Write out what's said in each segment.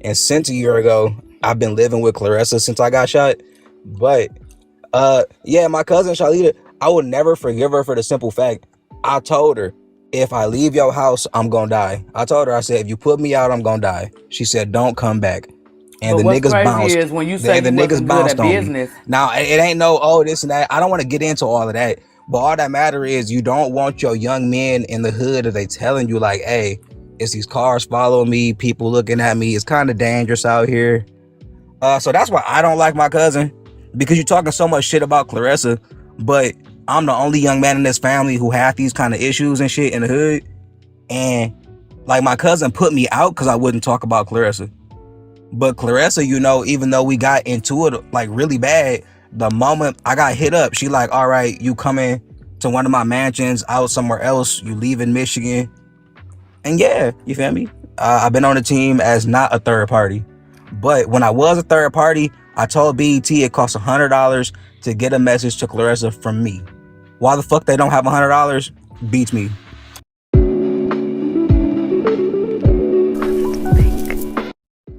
And since a year ago, I've been living with Claressa since I got shot. But yeah, my cousin Shalita, I would never forgive her for the simple fact I told her, if I leave your house, I'm gonna die. I told her, I said, if you put me out, I'm gonna die. She said, don't come back. And But the what's niggas crazy bounced. is when you say The you niggas wasn't good bounced at on me. business. Now it ain't no this and that. I don't want to get into all of that. But all that matter is you don't want your young men in the hood if they telling you like, hey, it's these cars following me, people looking at me. It's kind of dangerous out here. So that's why I don't like my cousin, because you're talking so much shit about Claressa, but I'm the only young man in this family who have these kind of issues and shit in the hood. And like my cousin put me out because I wouldn't talk about Claressa. But Claressa, even though we got into it like really bad, the moment I got hit up, she like, all right, you coming to one of my mansions out somewhere else, you leaving Michigan. And yeah, you feel me? I've been on the team as not a third party. But when I was a third party, I told BET it cost $100 to get a message to Claressa from me. Why the fuck they don't have $100 beats me.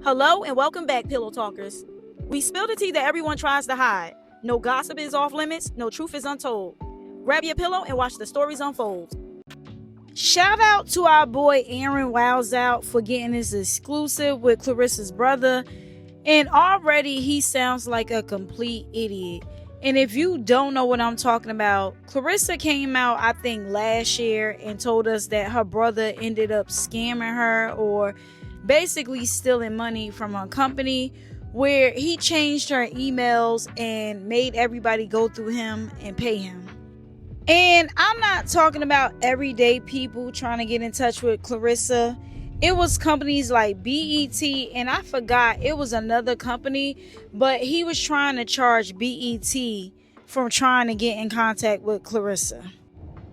Hello and welcome back, Pillow Talkers. We spill the tea that everyone tries to hide. No gossip is off limits, no truth is untold. Grab your pillow and watch the stories unfold. Shout out to our boy Aaron Wowzout for getting his exclusive with Clarissa's brother. And already he sounds like a complete idiot. And if you don't know what I'm talking about, Claressa came out, I think, last year and told us that her brother ended up scamming her or basically stealing money from a company where he changed her emails and made everybody go through him and pay him. And I'm not talking about everyday people trying to get in touch with Claressa. It was companies like BET, and I forgot it was another company, but he was trying to charge BET from trying to get in contact with Claressa.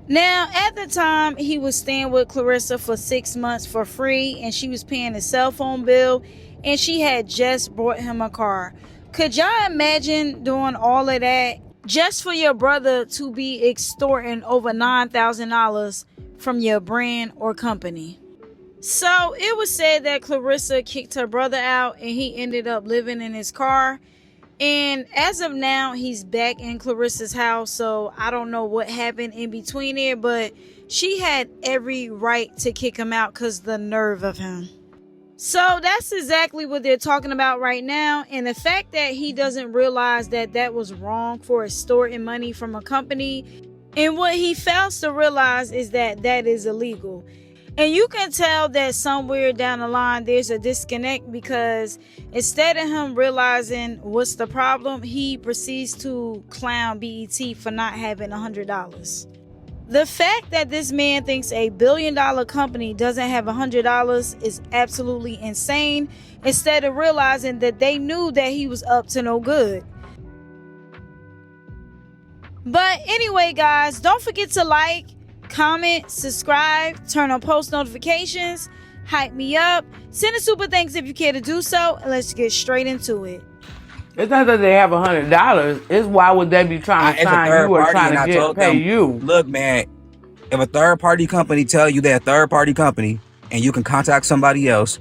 Now, at the time, he was staying with Claressa for 6 months for free, and she was paying his cell phone bill, and she had just bought him a car. Could y'all imagine doing all of that just for your brother to be extorting over $9,000 from your brand or company? So it was said that Claressa kicked her brother out and he ended up living in his car. And as of now, he's back in Claressa's house. So I don't know what happened in between there, but she had every right to kick him out because the nerve of him. So that's exactly what they're talking about right now. And the fact that he doesn't realize that that was wrong for extorting money from a company. And what he fails to realize is that that is illegal. And you can tell that somewhere down the line there's a disconnect, because instead of him realizing what's the problem, he proceeds to clown BET for not having $100. The fact that this man thinks a $1 billion company doesn't have $100 is absolutely insane, instead of realizing that they knew that he was up to no good. But anyway, guys, don't forget to like, comment, subscribe, turn on post notifications, hype me up, send a super thanks if you care to do so, and let's get straight into it. It's not that they have $100. It's why would they be trying to sign you or trying to pay you? Look, man, if a third party company tell you they're a third party company and you can contact somebody else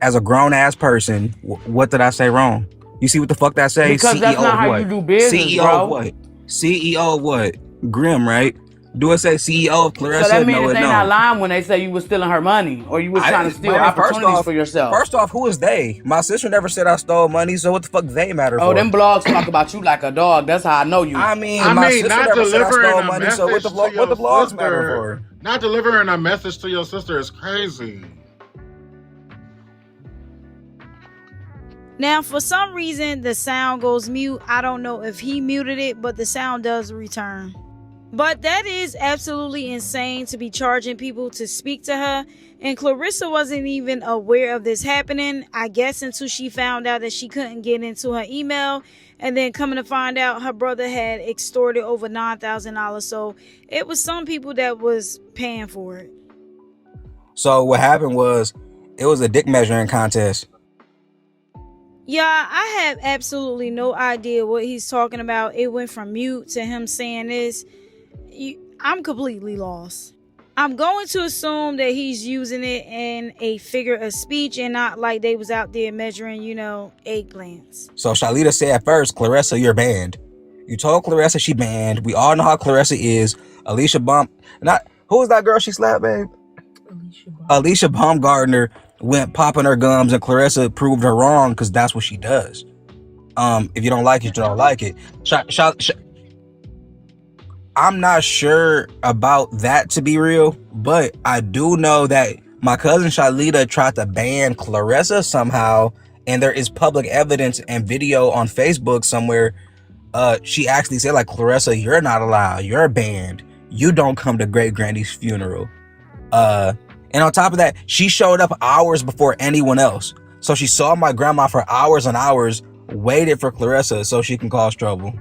as a grown ass person, what did I say wrong? You see what the fuck that say? Because that's not how you do business, CEO bro. of what? CEO of what? Grim, right? Do it say CEO of Claressa? So that means no, they not lying when they say you was stealing her money or you was trying to steal opportunities for yourself. First off, who is they? My sister never said I stole money, so what the fuck they matter for? Oh, them blogs talk about you like a dog. That's how I know you. I mean, my sister never said I stole money, so what the blogs matter for? Not delivering a message to your sister is crazy. Now, for some reason, the sound goes mute. I don't know if he muted it, but the sound does return. But that is absolutely insane to be charging people to speak to her. And Claressa wasn't even aware of this happening, I guess, until she found out that she couldn't get into her email. And then coming to find out her brother had extorted over $9,000. So it was some people that was paying for it. So what happened was, it was a dick measuring contest. Yeah, I have absolutely no idea what he's talking about. It went from mute to him saying this. I'm completely lost. I'm going to assume that he's using it in a figure of speech and not like they was out there measuring, eggplants. So Shalita said at first, Claressa, you're banned. You told Claressa she banned. We all know how Claressa is. Alicia who was that girl she slapped, babe? Alicia Baumgartner went popping her gums, and Claressa proved her wrong because that's what she does. If you don't like it, you don't like it. I'm not sure about that to be real, but I do know that my cousin Shalita tried to ban Claressa somehow, and there is public evidence and video on Facebook somewhere. She actually said, like, Claressa, you're not allowed. You're banned. You don't come to great granny's funeral. And on top of that, she showed up hours before anyone else. So she saw my grandma for hours and hours, waited for Claressa so she can cause trouble.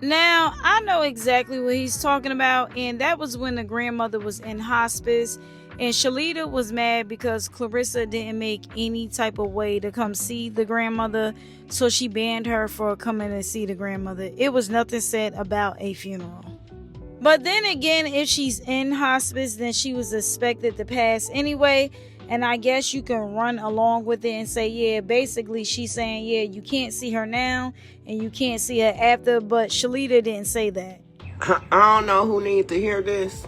Now, I know exactly what he's talking about, and that was when the grandmother was in hospice, and Shalita was mad because Claressa didn't make any type of way to come see the grandmother, so she banned her for coming to see the grandmother. It was nothing said about a funeral. But then again, if she's in hospice, then she was expected to pass anyway. And I guess you can run along with it and say, yeah, basically she's saying, yeah, you can't see her now and you can't see her after. But Shalita didn't say that. I don't know who needs to hear this.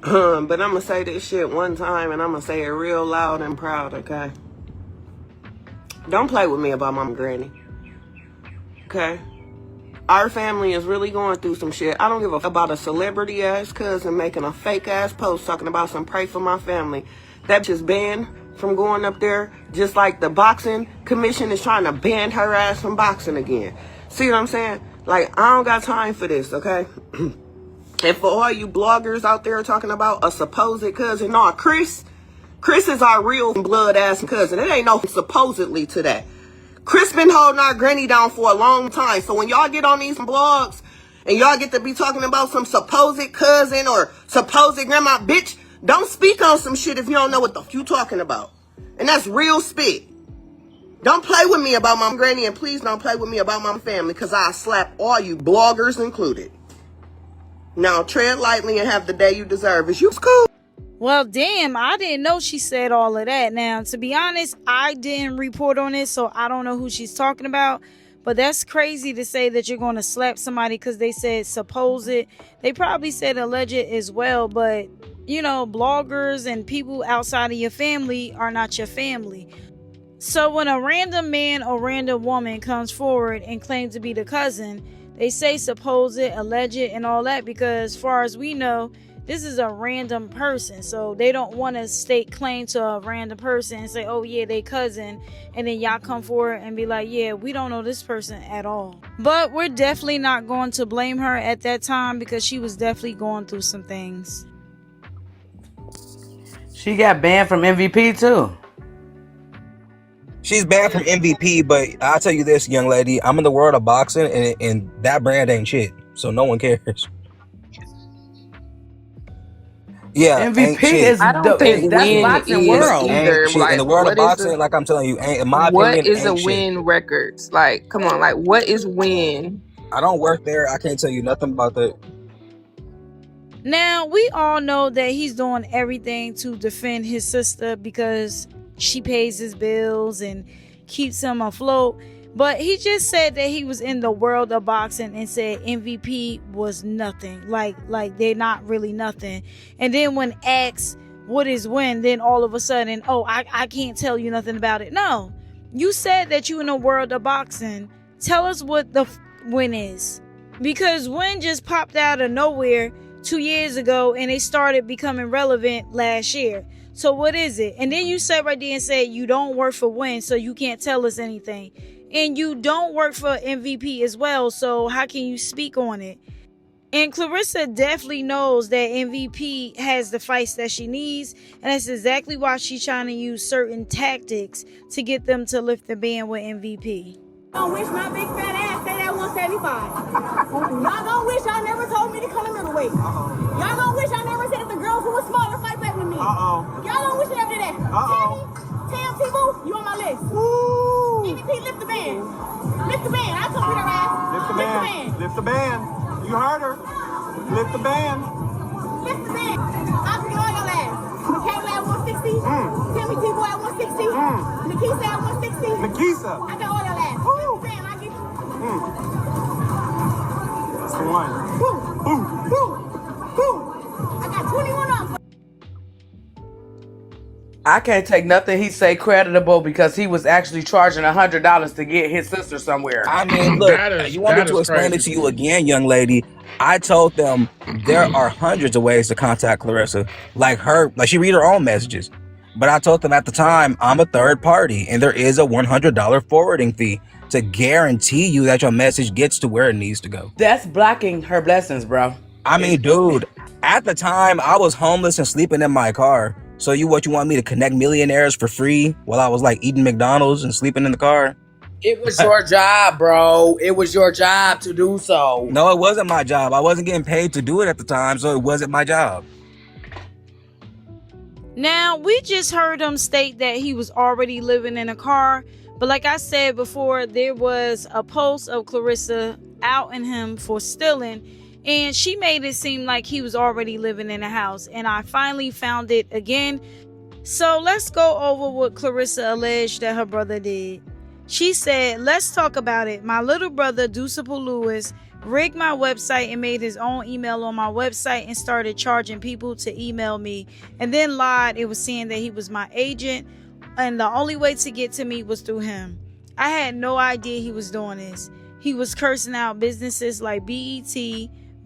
But I'm going to say this shit one time and I'm going to say it real loud and proud, okay? Don't play with me about my granny. Okay? Our family is really going through some shit. I don't give a fuck about a celebrity ass cousin making a fake ass post talking about some pray for my family. That bitch is banned from going up there, just like the boxing commission is trying to ban her ass from boxing again. See what I'm saying? Like, I don't got time for this, okay? And for all you bloggers out there talking about a supposed cousin, no, Chris is our real blood ass cousin. It ain't no supposedly to that. Chris been holding our granny down for a long time. So when y'all get on these blogs and y'all get to be talking about some supposed cousin or supposed grandma, bitch, don't speak on some shit if you don't know what the f you talking about. And that's real spit. Don't play with me about my granny, and please don't play with me about my family, because I'll slap all you bloggers included. Now tread lightly and have the day you deserve. Is you cool? Well, damn, I didn't know she said all of that. Now, to be honest, I didn't report on it, so I don't know who she's talking about. But that's crazy to say that you're going to slap somebody because they said supposed. They probably said alleged as well, but, bloggers and people outside of your family are not your family. So when a random man or random woman comes forward and claims to be the cousin, they say supposed, alleged, and all that because, as far as we know, this is a random person, so they don't want to stake claim to a random person and say, oh yeah, they cousin, and then y'all come forward and be like, yeah, we don't know this person at all. But we're definitely not going to blame her at that time because she was definitely going through some things. She got banned from MVP too. She's banned from MVP, but I'll tell you this, young lady, I'm in the world of boxing, and that brand ain't shit, so no one cares. Yeah, MVP is I don't think that's win boxing is world. either. Like, in the world of boxing, like I'm telling you, in my opinion, what is a shit. win records? Like, come on, like what is win? I don't work there. I can't tell you nothing about that. Now, we all know that he's doing everything to defend his sister because she pays his bills and keeps him afloat. But he just said that he was in the world of boxing and said MVP was nothing. Like they're not really nothing. And then when asked what is win, then all of a sudden, oh, I can't tell you nothing about it. No, you said that you in the world of boxing. Tell us what the win is. Because win just popped out of nowhere 2 years ago and they started becoming relevant last year. So what is it? And then you sat right there and said you don't work for win, so you can't tell us anything. And you don't work for MVP as well, so how can you speak on it? And Claressa definitely knows that MVP has the fights that she needs, and that's exactly why she's trying to use certain tactics to get them to lift the ban with MVP. I wish my big fat ass stayed at 175. Y'all gonna wish y'all never told me to come to middleweight. Y'all gonna wish I never said the girls who were smaller fight back with me. Y'all gonna wish I never did that. Tam T-Boo, you on my list. Woo! MVP, lift the band. Lift the band. I'll come beat her ass. Lift the band. Lift the band. You heard her. Lift the band. Listen, man. I'll be all your ass. Kayla at 160. Timmy T-Boy at 160. Nikisa at 160. Nikisa. I got all your ass. Man, I get you. That's the one. Boom. I got 21 up. I can't take nothing he say creditable because he was actually charging $100 to get his sister somewhere. I mean, look, you want me to explain it to you again, young lady? I told them there are hundreds of ways to contact Claressa. Like she read her own messages. But I told them at the time, I'm a third party and there is a $100 forwarding fee to guarantee you that your message gets to where it needs to go. That's blocking her blessings, bro. I mean, dude, at the time I was homeless and sleeping in my car. So you want me to connect millionaires for free while I was like eating McDonald's and sleeping in the car? It was your job, bro. It was your job to do so. No, it wasn't my job. I wasn't getting paid to do it at the time, so it wasn't my job. Now, we just heard him state that he was already living in a car. But like I said before, there was a post of Claressa outing him for stealing. And she made it seem like he was already living in a house. And I finally found it again. So let's go over what Claressa alleged that her brother did. She said, let's talk about it. My little brother, Deuciple Lewis, rigged my website and made his own email on my website and started charging people to email me. And then lied. It was saying that he was my agent. And the only way to get to me was through him. I had no idea he was doing this. He was cursing out businesses like BET,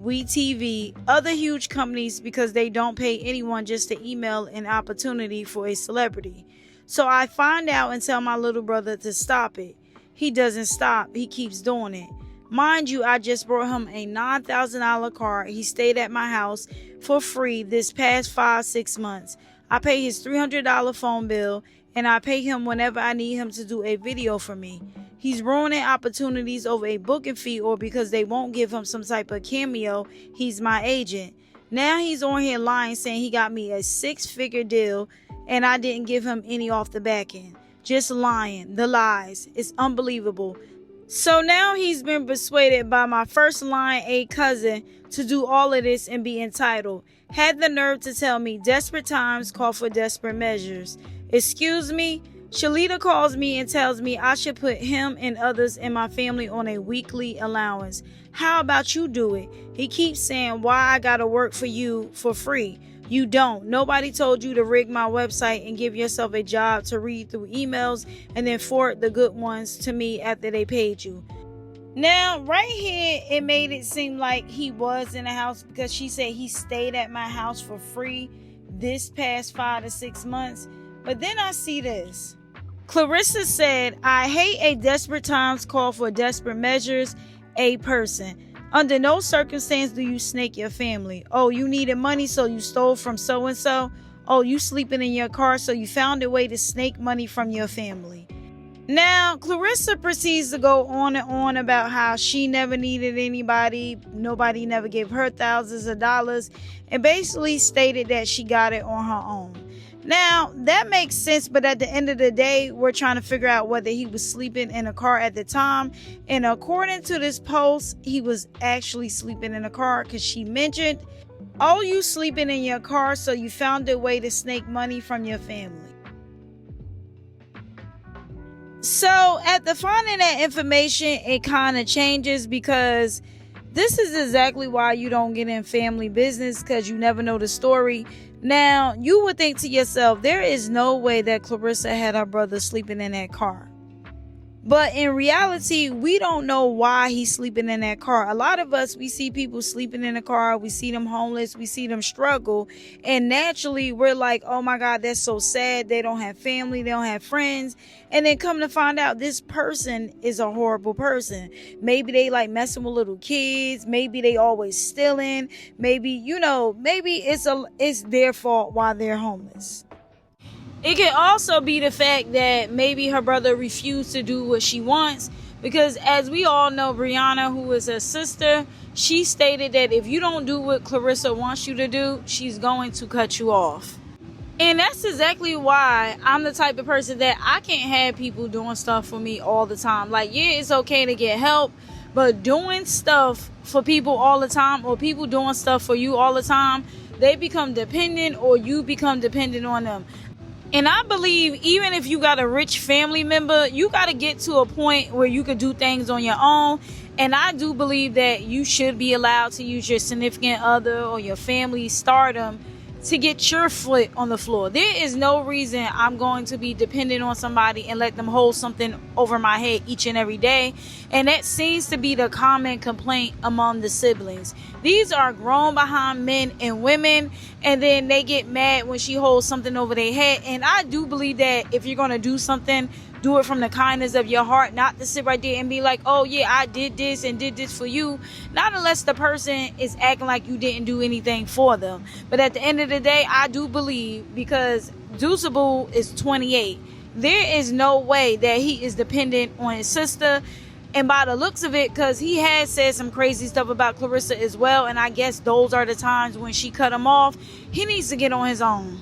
WeTV, other huge companies because they don't pay anyone just to email an opportunity for a celebrity. So I find out and tell my little brother to stop it. He doesn't stop. He keeps doing it. Mind you, I just brought him a $9,000 car. He stayed at my house for free this past 5-6 months. I pay his $300 phone bill and I pay him whenever I need him to do a video for me. He's ruining opportunities over a booking fee or because they won't give him some type of cameo. He's my agent. Now he's on here lying saying he got me a 6-figure deal and I didn't give him any off the back end. Just lying. The lies. It's unbelievable. So now he's been persuaded by my first line A cousin to do all of this and be entitled. Had the nerve to tell me desperate times call for desperate measures. Excuse me? Shalita calls me and tells me I should put him and others in my family on a weekly allowance. How about you do it? He keeps saying why I gotta work for you for free. You don't. Nobody told you to rig my website and give yourself a job to read through emails and then forward the good ones to me after they paid you. Now, right here, it made it seem like he was in a house because she said he stayed at my house for free this past 5 to 6 months. But then I see this. Claressa said, I hate a desperate times call for desperate measures, a person. Under no circumstance do you snake your family. Oh, you needed money, so you stole from so-and-so. Oh, you sleeping in your car, so you found a way to snake money from your family. Now, Claressa proceeds to go on and on about how she never needed anybody. Nobody never gave her thousands of dollars. And basically stated that she got it on her own. Now, that makes sense, but at the end of the day, we're trying to figure out whether he was sleeping in a car at the time. And according to this post, he was actually sleeping in a car because she mentioned, oh, you sleeping in your car, so you found a way to snake money from your family. So at the finding that information, it kind of changes because this is exactly why you don't get in family business because you never know the story. Now, you would think to yourself, there is no way that Claressa had her brother sleeping in that car. But in reality, we don't know why he's sleeping in that car. A lot of us, we see people sleeping in a car. We see them homeless. We see them struggle. And naturally, we're like, oh my God, that's so sad. They don't have family. They don't have friends. And then come to find out this person is a horrible person. Maybe they like messing with little kids. Maybe they always stealing. Maybe, maybe it's their fault why they're homeless. It could also be the fact that maybe her brother refused to do what she wants because as we all know, Brianna, who is her sister, she stated that if you don't do what Claressa wants you to do, she's going to cut you off. And that's exactly why I'm the type of person that I can't have people doing stuff for me all the time. Like, yeah, it's okay to get help, but doing stuff for people all the time or people doing stuff for you all the time, they become dependent or you become dependent on them. And I believe even if you got a rich family member, you got to get to a point where you could do things on your own. And I do believe that you should be allowed to use your significant other or your family stardom to get your foot on the floor. There is no reason I'm going to be dependent on somebody and let them hold something over my head each and every day. And that seems to be the common complaint among the siblings. These are grown behind men and women, and then they get mad when she holds something over their head. And I do believe that if you're going to do something, do it from the kindness of your heart, not to sit right there and be like, oh yeah, I did this and did this for you. Not unless the person is acting like you didn't do anything for them. But at the end of the day, I do believe, because Deuceable is 28, there is no way that he is dependent on his sister. And by the looks of it, because he has said some crazy stuff about Claressa as well, and I guess those are the times when she cut him off, he needs to get on his own.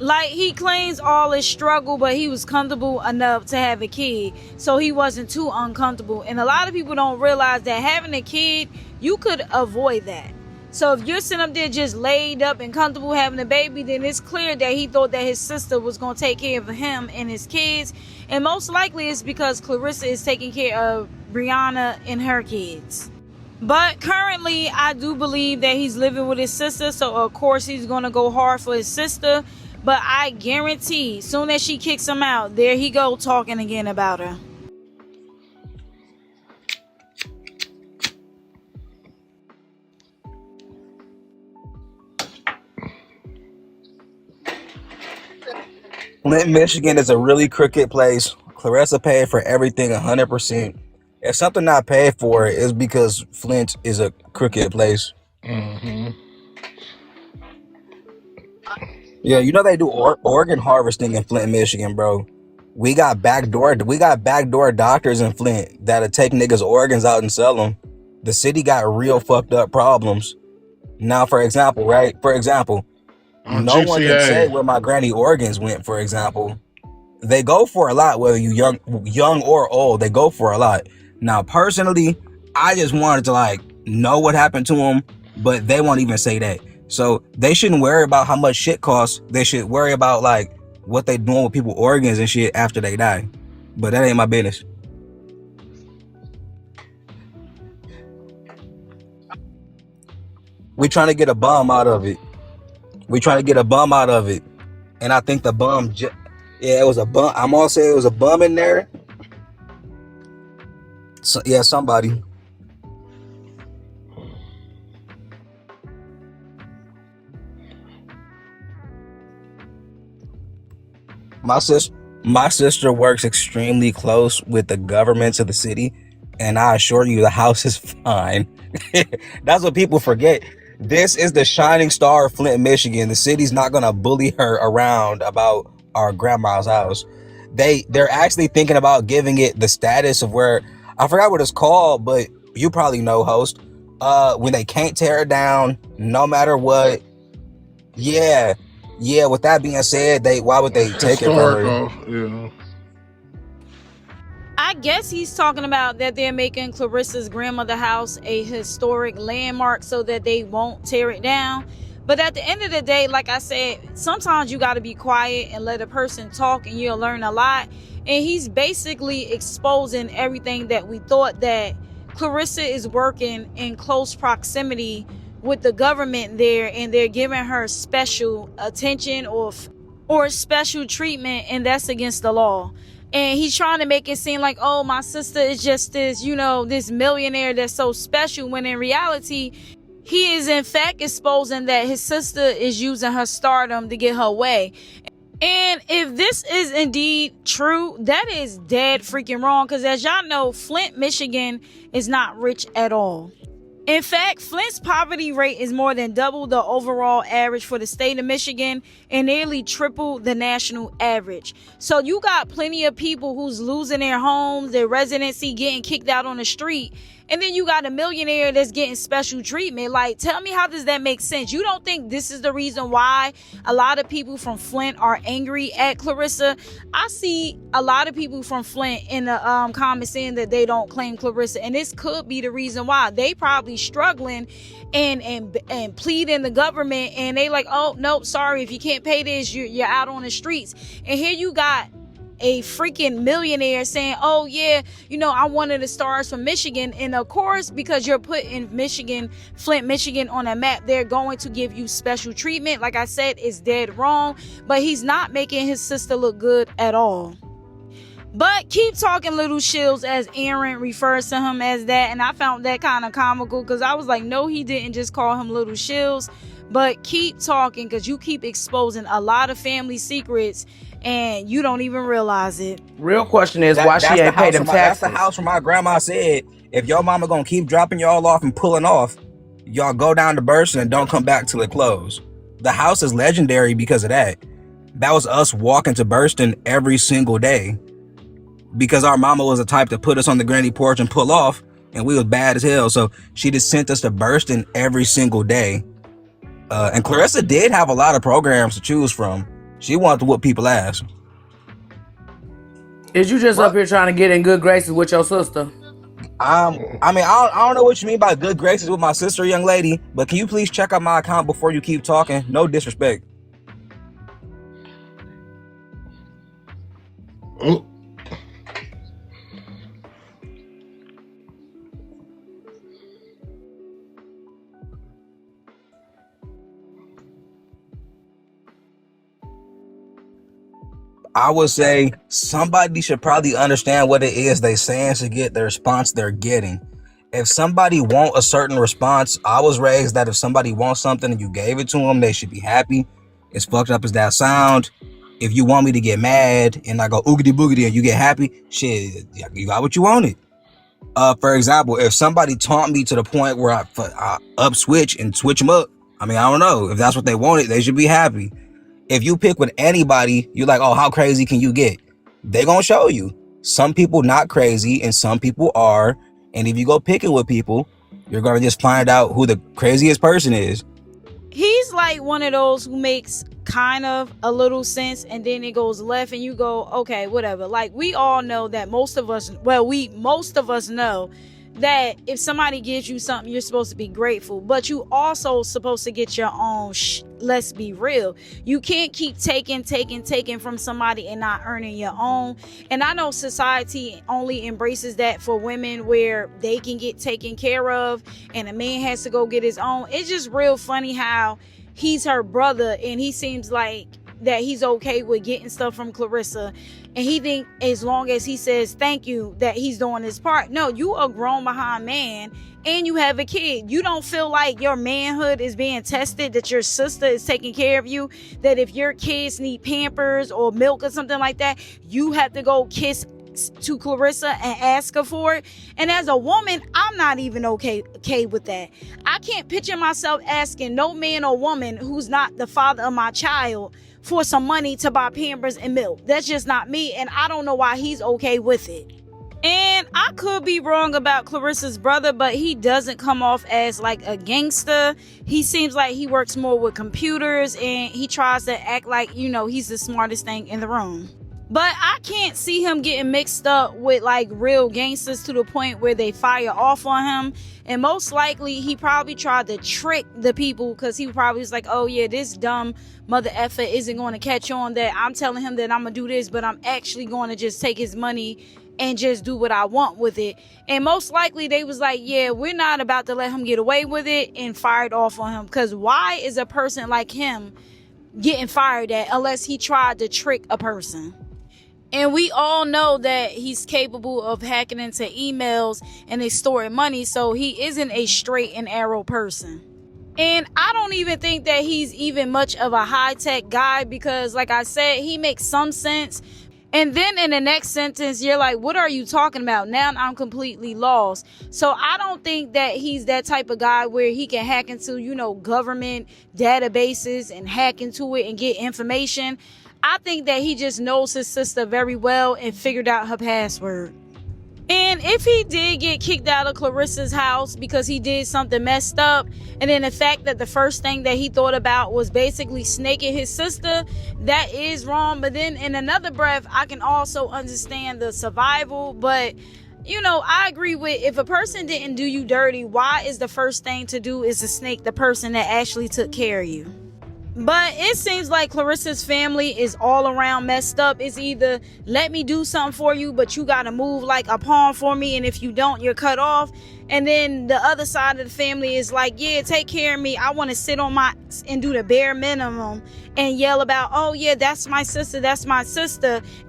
Like, he claims all his struggle, but he was comfortable enough to have a kid, so he wasn't too uncomfortable. And a lot of people don't realize that having a kid, you could avoid that. So if you're sitting up there just laid up and comfortable having a baby, then it's clear that he thought that his sister was going to take care of him and his kids. And most likely it's because Claressa is taking care of Brianna and her kids. But currently, I do believe that he's living with his sister, so of course he's going to go hard for his sister. But I guarantee, soon as she kicks him out, there he go talking again about her. Flint, Michigan is a really crooked place. Claressa paid for everything 100%. If something not paid for, it's because Flint is a crooked place. Mm-hmm. Yeah, you know they do organ harvesting in Flint, Michigan, bro. We got backdoor doctors in Flint that'll take niggas' organs out and sell them. The city got real fucked up problems. Now, for example, right? For example, no one can say where my granny organs went, for example. They go for a lot, whether you young or old, they go for a lot. Now, personally, I just wanted to like know what happened to them, but they won't even say that. So they shouldn't worry about how much shit costs. They should worry about like what they doing with people's organs and shit after they die. But that ain't my business. We trying to get a bum out of it. And I think the bum, it was a bum. I'm all saying it was a bum in there. So yeah, somebody. My sister works extremely close with the governments of the city, and I assure you the house is fine. That's what people forget. This is the shining star of Flint, Michigan. The city's not gonna bully her around about our grandma's house. They're actually thinking about giving it the status of where, I forgot what it's called, but you probably know, host. When they can't tear it down, no matter what. Yeah. With that being said, why would they take it from her? Yeah. I guess he's talking about that they're making Claressa's grandmother house a historic landmark so that they won't tear it down. But at the end of the day, like I said, sometimes you got to be quiet and let a person talk and you'll learn a lot. And he's basically exposing everything that we thought, that Claressa is working in close proximity with the government there, and they're giving her special attention or special treatment, and that's against the law. And he's trying to make it seem like, oh, my sister is just this, this millionaire that's so special, when in reality, he is in fact exposing that his sister is using her stardom to get her way. And if this is indeed true, that is dead freaking wrong, because as y'all know, Flint, Michigan is not rich at all. In fact, Flint's poverty rate is more than double the overall average for the state of Michigan and nearly triple the national average. So you got plenty of people who's losing their homes, their residency, getting kicked out on the street. And then you got a millionaire that's getting special treatment. Like, tell me, how does that make sense? You don't think this is the reason why a lot of people from Flint are angry at Claressa? I see a lot of people from Flint in the comments saying that they don't claim Claressa, and this could be the reason why. They probably struggling and pleading the government, and they like, oh no, sorry, if you can't pay this, you're out on the streets. And here you got a freaking millionaire saying, oh yeah, I'm one of the stars from Michigan. And of course, because you're put in Michigan, Flint, Michigan on a map, they're going to give you special treatment. Like I said, it's dead wrong, but he's not making his sister look good at all. But keep talking, Little Shills, as Aaron refers to him as that. And I found that kind of comical, because I was like, no, he didn't just call him Little Shills. But keep talking, because you keep exposing a lot of family secrets and you don't even realize it. Real question is, why she ain't paid them taxes? That's the house where my grandma said, if your mama gonna keep dropping y'all off and pulling off, y'all go down to Burston and don't come back till it closed. The house is legendary because of that. That was us walking to Burston every single day, because our mama was the type to put us on the granny porch and pull off, and we was bad as hell. So she just sent us to Burston every single day. And Claressa did have a lot of programs to choose from. She wanted to whoop people ass. Is you just up here trying to get in good graces with your sister? I don't know what you mean by good graces with my sister, young lady, but can you please check out my account before you keep talking? No disrespect. I would say somebody should probably understand what it is they saying to get the response they're getting. If somebody want a certain response, I was raised that if somebody wants something and you gave it to them, they should be happy. As fucked up as that sound, if you want me to get mad and I go oogity boogity and you get happy, shit, you got what you wanted. For example, if somebody taunt me to the point where I up switch and switch them up, I don't know. If that's what they wanted, they should be happy. If you pick with anybody, you're like, oh, how crazy can you get? They gonna show you. Some people not crazy and some people are. And if you go picking with people, you're gonna just find out who the craziest person is. He's like one of those who makes kind of a little sense and then it goes left and you go, okay, whatever. Like, we all know that most of us know that if somebody gives you something, you're supposed to be grateful, but you also supposed to get your own let's be real. You can't keep taking from somebody and not earning your own. And I know society only embraces that for women, where they can get taken care of and a man has to go get his own. It's just real funny how he's her brother and he seems like that he's okay with getting stuff from Claressa, and he think as long as he says thank you that he's doing his part. No, you a grown behind man and you have a kid. You don't feel like your manhood is being tested, that your sister is taking care of you, that if your kids need Pampers or milk or something like that, you have to go kiss to Claressa and ask her for it. And as a woman, I'm not even okay with that. I can't picture myself asking no man or woman who's not the father of my child for some money to buy Pampers and milk. That's just not me, and I don't know why he's okay with it. And I could be wrong about Claressa's brother, but he doesn't come off as like a gangster. He seems like he works more with computers and he tries to act like, he's the smartest thing in the room. But I can't see him getting mixed up with like real gangsters to the point where they fire off on him. And most likely he probably tried to trick the people, because he probably was like, oh yeah, this dumb mother effer isn't going to catch on that I'm telling him that I'm going to do this, but I'm actually going to just take his money and just do what I want with it. And most likely they was like, yeah, we're not about to let him get away with it, and fired off on him. Because why is a person like him getting fired at unless he tried to trick a person? And we all know that he's capable of hacking into emails and extorting money, so he isn't a straight and arrow person. And I don't even think that he's even much of a high-tech guy, because like I said, he makes some sense. And then in the next sentence, you're like, what are you talking about? Now I'm completely lost. So I don't think that he's that type of guy where he can hack into, government databases and hack into it and get information. I think that he just knows his sister very well and figured out her password. And if he did get kicked out of Clarissa's house because he did something messed up, and then the fact that the first thing that he thought about was basically snaking his sister, that is wrong. But then in another breath, I can also understand the survival. But, you know, I agree with, if a person didn't do you dirty, why is the first thing to do is to snake the person that actually took care of you? But it seems like Clarissa's family is all around messed up. It's either let me do something for you, but you gotta move like a pawn for me, and if you don't, you're cut off. And then the other side of the family is like, yeah, take care of me. I want to sit on my and do the bare minimum and yell about, oh yeah, that's my sister,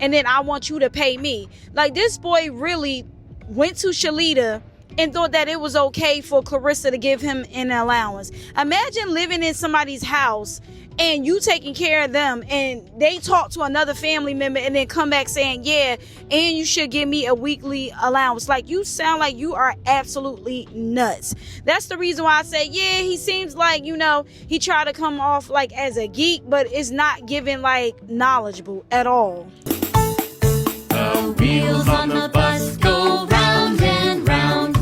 and then I want you to pay me. Like, this boy really went to Shalita and thought that it was okay for Claressa to give him an allowance. Imagine living in somebody's house and you taking care of them, and they talk to another family member and then come back saying, yeah, and you should give me a weekly allowance. Like, you sound like you are absolutely nuts. That's the reason why I say, yeah, he seems like, you know, he tried to come off like as a geek, but it's not giving like knowledgeable at all. The wheels on the bus go round and round.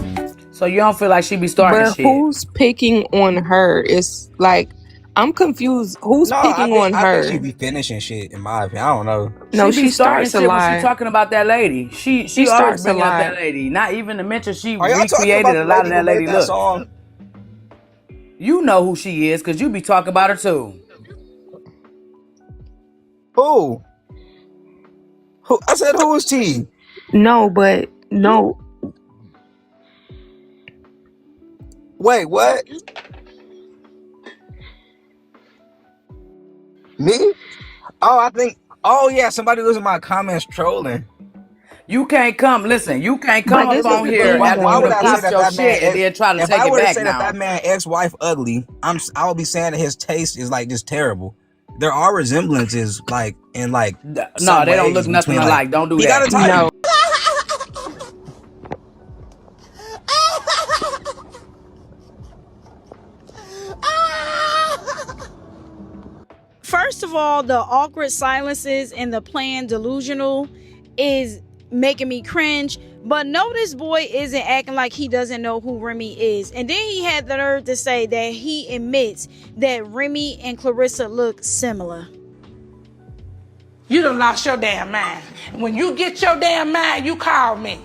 So you don't feel like she be starting But shit? who's picking on her? It's like, I'm confused. Who's picking on her? I think she be finishing shit, in my opinion. I don't know. No, she starts to lie. When she talking about that lady. She always bring up that lady. Not even to mention she recreated a lot of that lady look. Song? You know who she is because you be talking about her too. Who? I said, who is she? No, but no. Wait, what? Me? Oh yeah, somebody was in my comments trolling. You can't come up on here after why you would I pop say your that shit and then try to take it back now. If I were to say that man ex-wife ugly, I would be saying that his taste is like just terrible. There are resemblances, like in like no, they don't look nothing alike. Like, don't do that. Gotta type. No. First of all, the awkward silences and the planned delusional is making me cringe. But no, this boy isn't acting like he doesn't know who Remy is. And then he had the nerve to say that he admits that Remy and Claressa look similar. You done lost your damn mind. When you get your damn mind, you call me.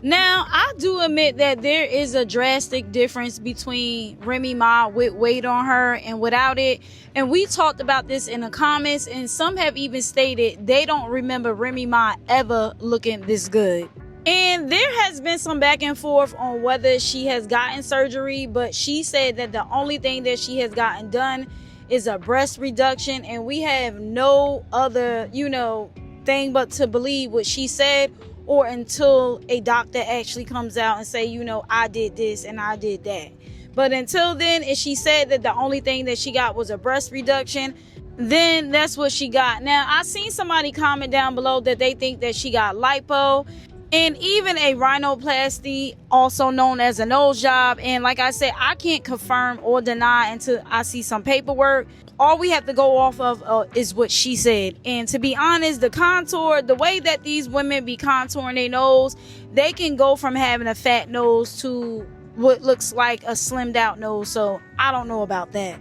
Now, I do admit that there is a drastic difference between Remy Ma with weight on her and without it. And we talked about this in the comments, and some have even stated they don't remember Remy Ma ever looking this good. And there has been some back and forth on whether she has gotten surgery, but she said that the only thing that she has gotten done is a breast reduction, and we have no other, thing but to believe what she said, or until a doctor actually comes out and say, I did this and I did that. But until then, if she said that the only thing that she got was a breast reduction, then that's what she got. Now, I seen somebody comment down below that they think that she got lipo and even a rhinoplasty, also known as a nose job. And like I said, I can't confirm or deny until I see some paperwork. All we have to go off of is what she said. And to be honest, the contour, the way that these women be contouring their nose, they can go from having a fat nose to what looks like a slimmed out nose. So I don't know about that.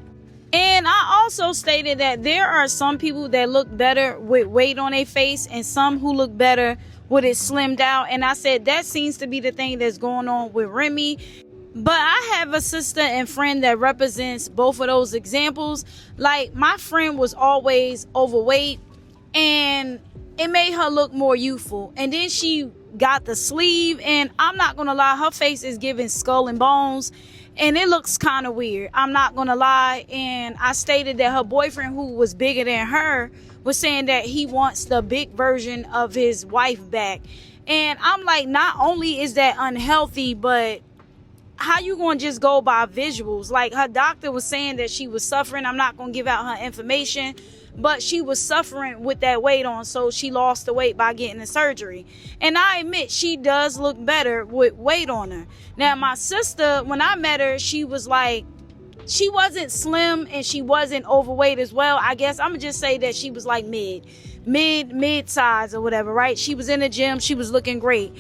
And I also stated that there are some people that look better with weight on their face and some who look better with it slimmed out. And I said that seems to be the thing that's going on with Remy. But I have a sister and friend that represents both of those examples. Like, my friend was always overweight and it made her look more youthful. And then she got the sleeve, and I'm not gonna lie, her face is giving skull and bones, and it looks kind of weird. I'm not gonna lie. And I stated that her boyfriend, who was bigger than her, was saying that he wants the big version of his wife back. And I'm like, not only is that unhealthy, but how you gonna just go by visuals? Like, her doctor was saying that she was suffering. I'm not gonna give out her information, but she was suffering with that weight on, so she lost the weight by getting the surgery. And I admit, she does look better with weight on her. Now, my sister, when I met her, she was like, she wasn't slim and she wasn't overweight as well. I guess I'm gonna just say that she was like mid size or whatever, right? She was in the gym, she was looking great.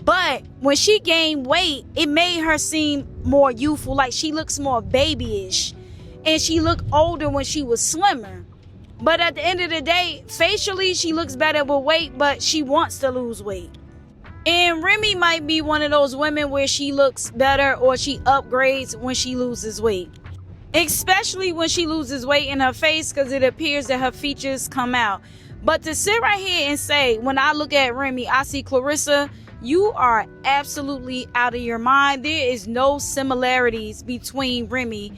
But when she gained weight, it made her seem more youthful. Like she looks more babyish. And she looked older when she was slimmer. But at the end of the day, facially, she looks better with weight, but she wants to lose weight. And Remy might be one of those women where she looks better or she upgrades when she loses weight. Especially when she loses weight in her face, because it appears that her features come out. But to sit right here and say, when I look at Remy, I see Claressa, you are absolutely out of your mind. There is no similarities between Remy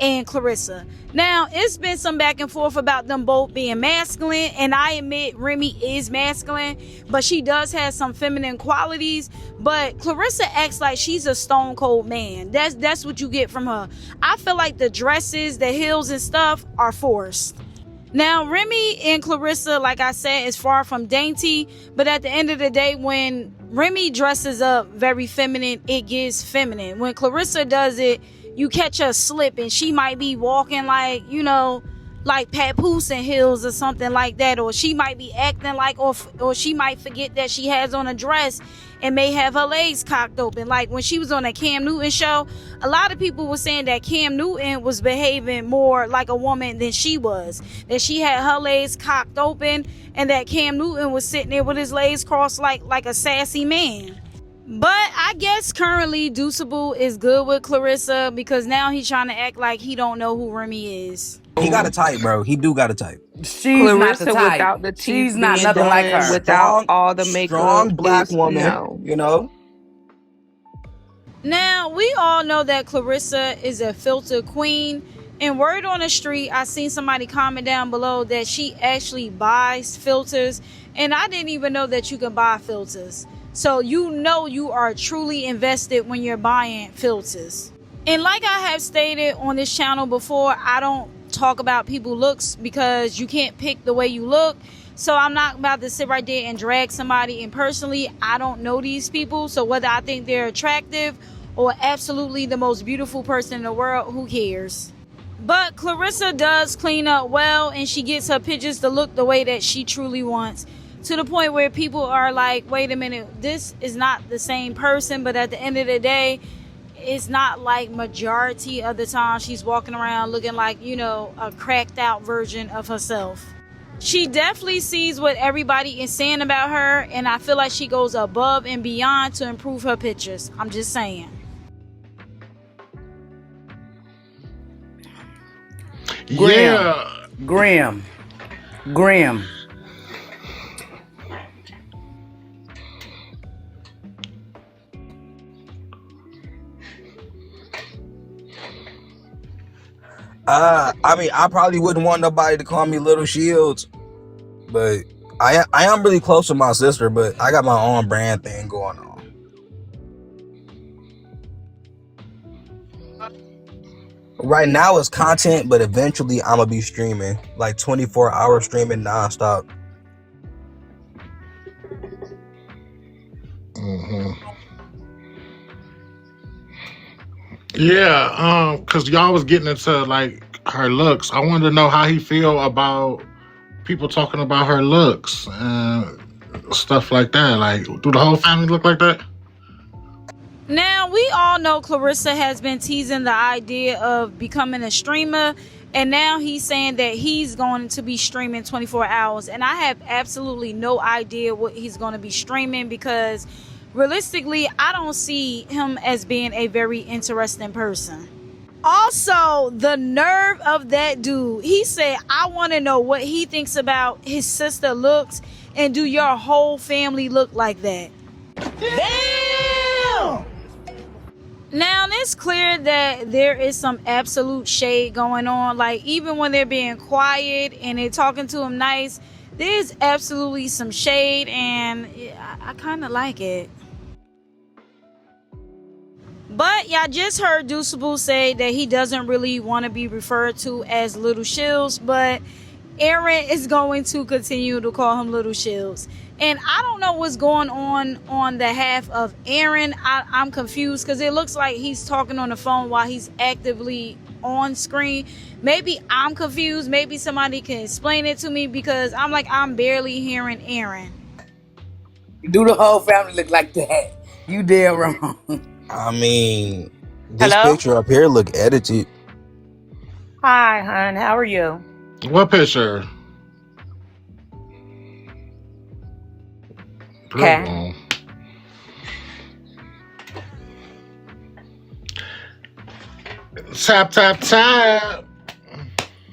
and Claressa. Now, it's been some back and forth about them both being masculine, and I admit Remy is masculine, but she does have some feminine qualities. But Claressa acts like she's a stone cold man. That's what you get from her. I feel like the dresses, the heels and stuff are forced. Now, Remy and Claressa, like I said, is far from dainty, but at the end of the day, when Remy dresses up very feminine, it gets feminine. When Claressa does it, you catch her slip and she might be walking like, you know, like Papoose in heels or something like that. Or she might be acting like, or she might forget that she has on a dress and may have her legs cocked open. Like when she was on a Cam Newton show, a lot of people were saying that Cam Newton was behaving more like a woman than she was. That she had her legs cocked open and that Cam Newton was sitting there with his legs crossed like a sassy man. But I guess currently Deuceable is good with Claressa because now he's trying to act like he don't know who Remy is. He got a type, bro. He do got a type. She's Claressa not the type. without the teeth, she's not nothing done, like her. Without all the makeup, strong black woman, no. You know. Now we all know that Claressa is a filter queen. And word on the street, I seen somebody comment down below that she actually buys filters, and I didn't even know that you can buy filters. So you know you are truly invested when you're buying filters. And like I have stated on this channel before, I don't talk about people's looks because you can't pick the way you look. So I'm not about to sit right there and drag somebody. And personally, I don't know these people. So whether I think they're attractive or absolutely the most beautiful person in the world, who cares? But Claressa does clean up well, and she gets her pictures to look the way that she truly wants. To the point where people are like, wait a minute, this is not the same person. But at the end of the day, it's not like majority of the time she's walking around looking like, you know, a cracked out version of herself. She definitely sees what everybody is saying about her, and I feel like she goes above and beyond to improve her pictures. I'm just saying. Graham. I mean, I probably wouldn't want nobody to call me Little Shields, but I am really close to my sister, but I got my own brand thing going on. Right now it's content, but eventually I'm gonna be streaming, like 24-hour streaming nonstop. Yeah, because y'all was getting into like her looks. I wanted to know how he feel about people talking about her looks and stuff like that. Like, do the whole family look like that? Now, we all know Claressa has been teasing the idea of becoming a streamer, and now he's saying that he's going to be streaming 24 hours. And I have absolutely no idea what he's going to be streaming because realistically, I don't see him as being a very interesting person. Also, the nerve of that dude. He said, I want to know what he thinks about his sister looks, and do your whole family look like that? Damn! Now, it's clear that there is some absolute shade going on. Like, even when they're being quiet and they're talking to him nice, there's absolutely some shade, and I kind of like it. But y'all just heard Deuceable say that he doesn't really want to be referred to as Little Shields, but Aaron is going to continue to call him Little Shields. And I don't know what's going on the half of Aaron. I'm confused because it looks like he's talking on the phone while he's actively on screen. Maybe I'm confused. Maybe somebody can explain it to me because I'm barely hearing Aaron. Do the whole family look like that? You dead wrong. I mean, this picture up here look edited. Hi, hon. How are you? What picture? Okay. Tap, tap, tap.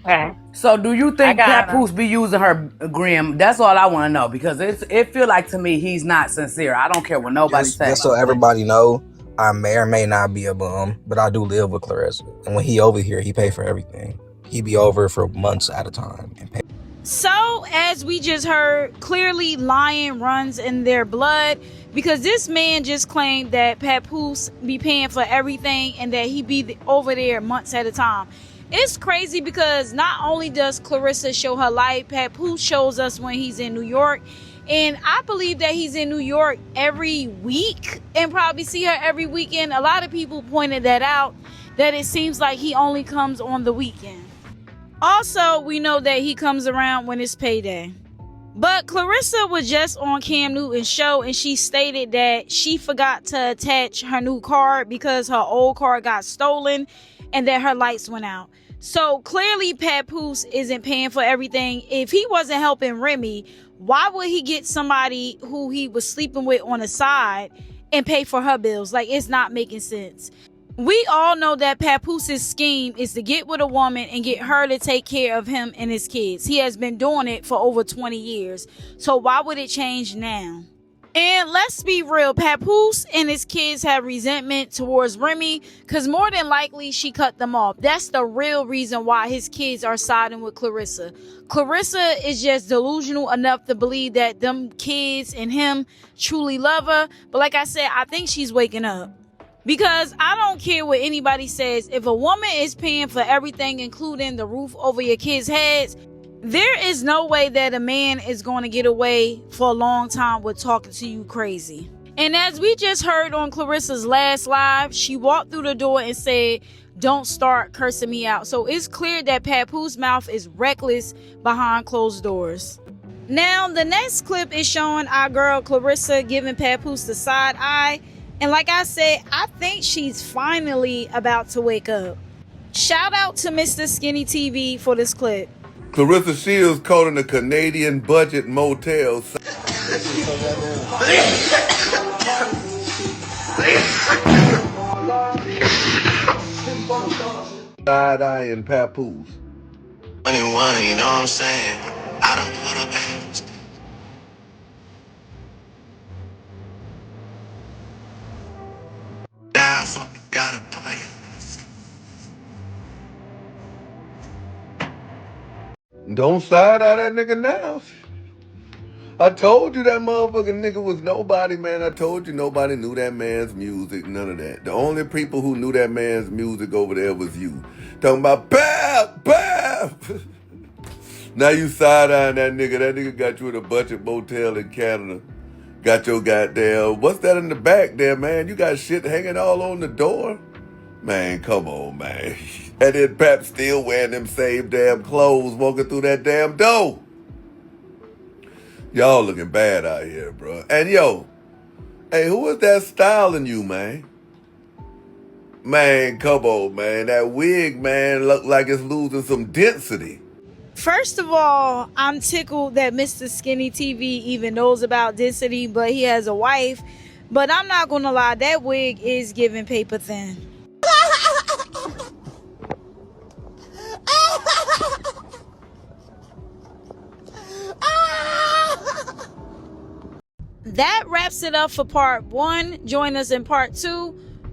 Okay. So do you think Papoose be using her Grim? That's all I want to know, because it feel like to me he's not sincere. I don't care what nobody says. Just so everybody know, I may or may not be a bum, but I do live with Claressa. And when he over here, he pay for everything. He be over for months at a time and pay. So, as we just heard, clearly lying runs in their blood, because this man just claimed that Papoose be paying for everything and that he be over there months at a time. It's crazy because not only does Claressa show her life, Papoose shows us when he's in New York. And I believe that he's in New York every week and probably see her every weekend. A lot of people pointed that out, that it seems like he only comes on the weekend. Also, we know that he comes around when it's payday. But Claressa was just on Cam Newton's show and she stated that she forgot to attach her new card because her old card got stolen and that her lights went out. So clearly Papoose isn't paying for everything. If he wasn't helping Remy, why would he get somebody who he was sleeping with on the side and pay for her bills? Like, it's not making sense. We all know that Papoose's scheme is to get with a woman and get her to take care of him and his kids. He has been doing it for over 20 years. So why would it change now? And let's be real, Papoose and his kids have resentment towards Remy because more than likely she cut them off. That's the real reason why his kids are siding with Claressa. Claressa is just delusional enough to believe that them kids and him truly love her. But like I said, I think she's waking up. Because I don't care what anybody says. If a woman is paying for everything, including the roof over your kids' heads, there is no way that a man is going to get away for a long time with talking to you crazy. And as we just heard on Claressa's last live, she walked through the door and said, "Don't start cursing me out." So it's clear that Papoose's mouth is reckless behind closed doors. Now, the next clip is showing our girl Claressa giving Papoose the side eye. And like I said, I think she's finally about to wake up. Shout out to Mr. Skinny TV for this clip. Claressa Shields caught in a Canadian budget motel. Side-eyeing Papoose. 21, you know what I'm saying? I don't wanna pass. Die for me, gotta play. Don't side-eye that nigga now. I told you that motherfucking nigga was nobody, man. I told you nobody knew that man's music, none of that. The only people who knew that man's music over there was you. Talking about bap, bap. Now you side-eyeing that nigga. That nigga got you in a budget motel in Canada. Got your goddamn, what's that in the back there, man? You got shit hanging all on the door? Man, come on, man. And then Pap still wearing them same damn clothes, walking through that damn door. Y'all looking bad out here, bro. And yo, hey, who is that styling you, man? Man, come on, man. That wig, man, look like it's losing some density. First of all, I'm tickled that Mr. Skinny TV even knows about density, but he has a wife. But I'm not going to lie, that wig is giving paper thin. That wraps it up for part 1. Join us in part 2.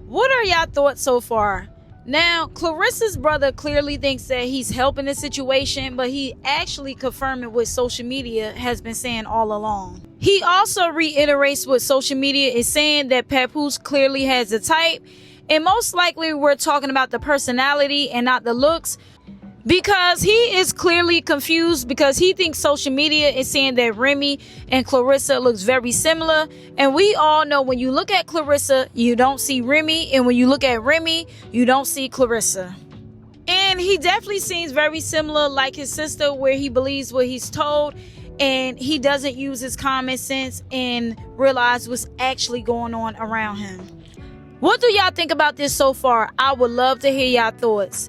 What are y'all thoughts so far? Now, Claressa's brother clearly thinks that he's helping the situation, but he actually confirming what social media has been saying all along. He also reiterates what social media is saying, that Papoose clearly has a type, and most likely we're talking about the personality and not the looks, because he is clearly confused because he thinks social media is saying that Remy and Claressa looks very similar. And we all know when you look at Claressa, you don't see Remy. And when you look at Remy, you don't see Claressa. And he definitely seems very similar like his sister, where he believes what he's told. and he doesn't use his common sense and realize what's actually going on around him. What do y'all think about this so far? I would love to hear y'all thoughts.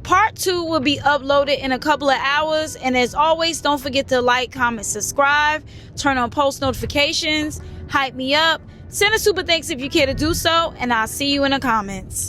Part 2 will be uploaded in a couple of hours. And as always, don't forget to like, comment, subscribe, turn on post notifications, hype me up, send a super thanks if you care to do so, and I'll see you in the comments.